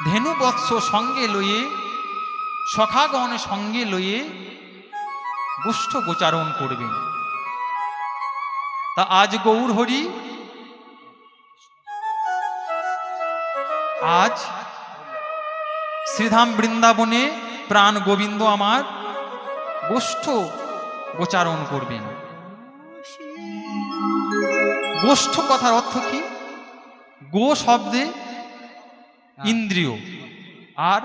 ধেনু বৎস সঙ্গে লয়ে সখাগণ সঙ্গে লয়ে গোষ্ঠ গোচারণ করবেন। তা আজ গৌর হরি, আজ শ্রীধাম বৃন্দাবনে প্রাণ গোবিন্দ আমার গোষ্ঠ গোচারণ করবেন। গোষ্ঠ কথার অর্থ কি? গো শব্দে ইন্দ্রিয়, আর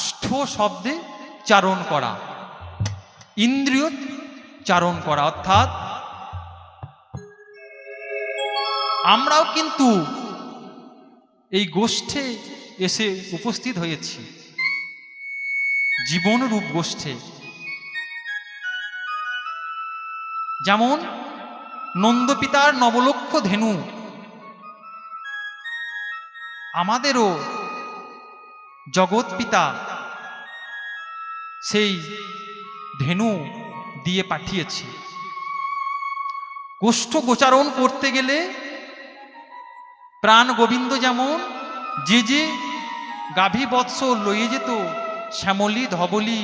ষ্ঠ শব্দে চারণ করা, ইন্দ্রিয় চারণ করা। অর্থাৎ আমরাও কিন্তু এই গোষ্ঠে এসে উপস্থিত হয়েছি, জীবনরূপ গোষ্ঠে। যেমন নন্দপিতার নবলক্ষ ধেনু আমাদেরও জগৎ পিতা সেই ধেনু দিয়ে পাঠিয়েছে। গোষ্ঠ গোচারণ করতে গেলে প্রাণ গোবিন্দ যেমন যে যে গাভী বৎস লইয়ে যেত, শ্যামলী ধবলী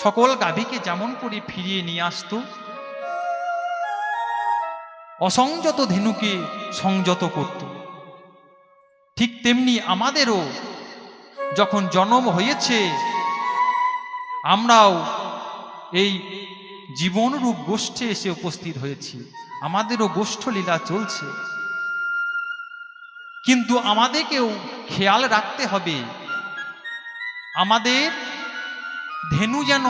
সকল গাভীকে যেমন করে ফিরিয়ে নিয়ে আসত, অসংযত ধেনুকে সংযত করত, ঠিক তেমনি আমাদেরও যখন জন্ম হয়েছে, আমরাও এই জীবনরূপ গোষ্ঠে এসে উপস্থিত হয়েছি। আমাদেরও গোষ্ঠ লীলা চলছে, কিন্তু আমাদেরকেও খেয়াল রাখতে হবে আমাদের ধেনু যেন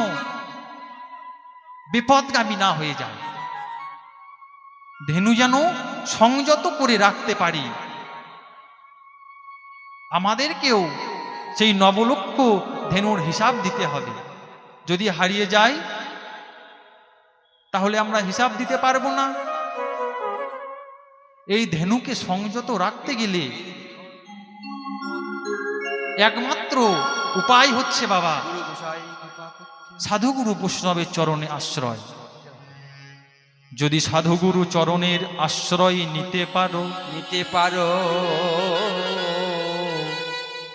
বিপদগামী না হয়ে যায়, ধেনু যেন সংযত করে রাখতে পারি। আমাদেরকেও সেই নবলক্ষ ধেনুর হিসাব দিতে হবে। যদি হারিয়ে যায় তাহলে আমরা হিসাব দিতে পারবো না। এই ধেনুকে সংযত রাখতে গেলে একমাত্র উপায় হচ্ছে বাবা সাধুগুরু বৈষ্ণবের চরণে আশ্রয়। যদি সাধুগুরু চরণের আশ্রয় নিতে পারো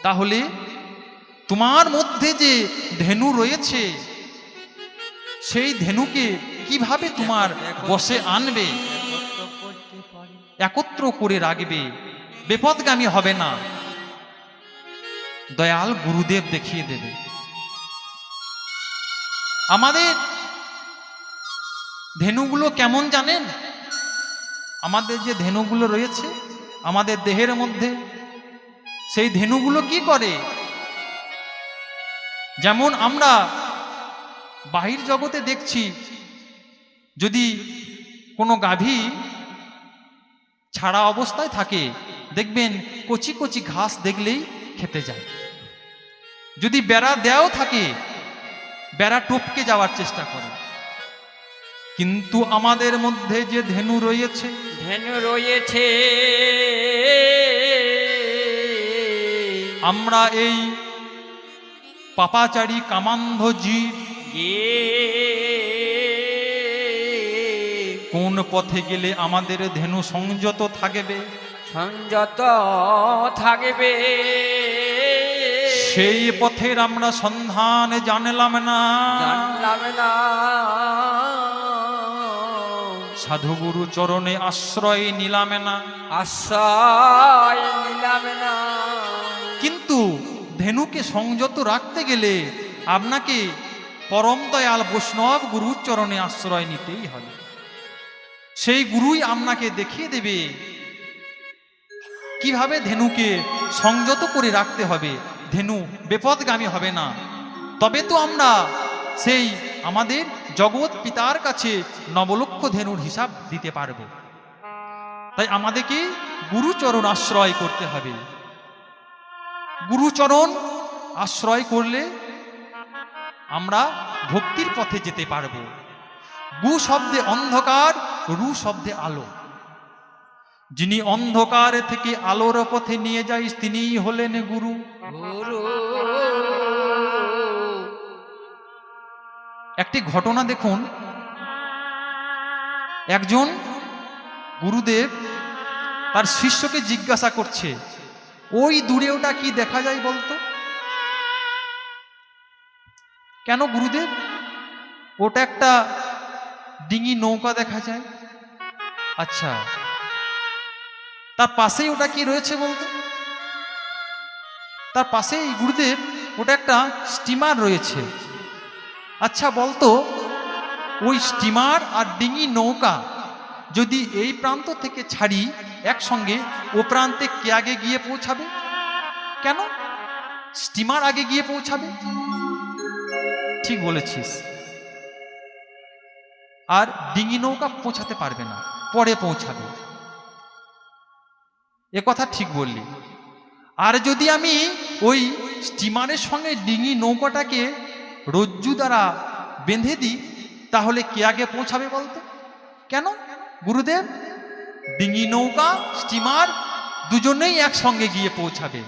তাহলে তোমার মধ্যে যে ধেনু রয়েছে সেই ধেনুকে কিভাবে তোমার বশে আনবে, একত্র করে রাখবে, বিপদগামী হবে না, দয়াল গুরুদেব দেখিয়ে দেবে। আমাদের ধেনুগুলো কেমন জানেন? আমাদের যে ধেনুগুলো রয়েছে আমাদের দেহের মধ্যে, সেই ধেনুগুলো কি করে? যেমন আমরা বাহির জগতে দেখছি, যদি কোনো গাভী ছাড়া অবস্থায় থাকে দেখবেন কচি কচি ঘাস দেখলেই খেতে যায়। যদি বেড়া দেওয়াও থাকে বেড়া টপকে যাওয়ার চেষ্টা করে। কিন্তু আমাদের মধ্যে যে ধেনু রয়েছে আমরা এই পাপাচারী কামান্ধ জীব কোন পথে গেলে আমাদের ধেনু সংযত থাকবে, সেই পথের আমরা সন্ধান জানলাম না। সাধুগুরু চরণে আশ্রয় নিলাম না। কিন্তু ধেনুকে সংযত রাখতে গেলে আপনাকে পরম দয়াল বৈষ্ণব গুরুর চরণে আশ্রয় নিতেই হবে। সেই গুরুই আপনাকে দেখিয়ে দেবে কিভাবে ধেনুকে সংযত করে রাখতে হবে, ধেনু বিপদগামী হবে না। তবে তো আমরা সেই আমাদের জগৎ পিতার কাছে নবলক্ষ ধেনুর হিসাব দিতে পারব। তাই আমাদেরকে গুরুচরণ আশ্রয় করতে হবে। গুরুচরণ আশ্রয় করলে আমরা ভক্তির পথে যেতে পারব। গু শব্দে অন্ধকার, রু শব্দে আলো। যিনি অন্ধকার থেকে আলোর পথে নিয়ে যায় তিনিই হলেন গুরু। একটি ঘটনা দেখুন, একজন গুরুদেব তার শিষ্যকে জিজ্ঞাসা করছে, ও ওই দূরে ওটা কি দেখা যায় বলতো? কেন গুরুদেব? ওটা একটা ডিঙি নৌকা দেখা যায়। আচ্ছা, তার পাশেই ওটা কি রয়েছে বলতো? তার পাশেই গুরুদেব ওটা একটা স্টিমার রয়েছে। আচ্ছা বলতো, ওই স্টিমার আর ডিঙি নৌকা যদি এই প্রান্ত থেকে ছাড়ি একসঙ্গে, ও প্রান্তে কে আগে গিয়ে পৌঁছাবে? কেন স্টিমার আগে গিয়ে পৌঁছাবে? ঠিক বলেছিস। আর ডিঙি নৌকা পৌঁছাতে পারবে না, পরে পৌঁছাবে। এ কথা ঠিক বললি। আর যদি আমি ওই স্টিমারের সঙ্গে ডিঙি নৌকাটাকে রজ্জু দ্বারা বেঁধে দিই, তাহলে কে আগে পৌঁছাবে বলতো? কেন গুরুদেব? ডিঙি নৌকা স্টিমার দুজনেই একসঙ্গে গিয়ে পৌঁছাবে।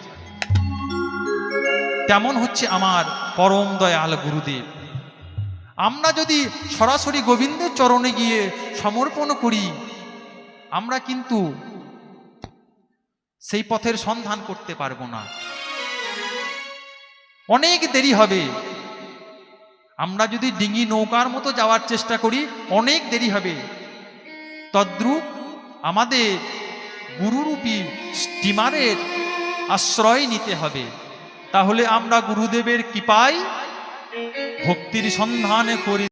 তেমন হচ্ছে আমার পরম দয়াল গুরুদেব। আমরা যদি সরাসরি গোবিন্দের চরণে গিয়ে সমর্পণ করি, আমরা কিন্তু সেই পথের সন্ধান করতে পারবো না, অনেক দেরি হবে। আমরা যদি ডিঙি নৌকার মতো যাওয়ার চেষ্টা করি, অনেক দেরি হবে। তদ্রূপ আমাদের গুরুরূপী স্টিমারের আশ্রয় নিতে হবে। তাহলে আমরা গুরুদেবের কৃপায় ভক্তির সন্ধানে করি।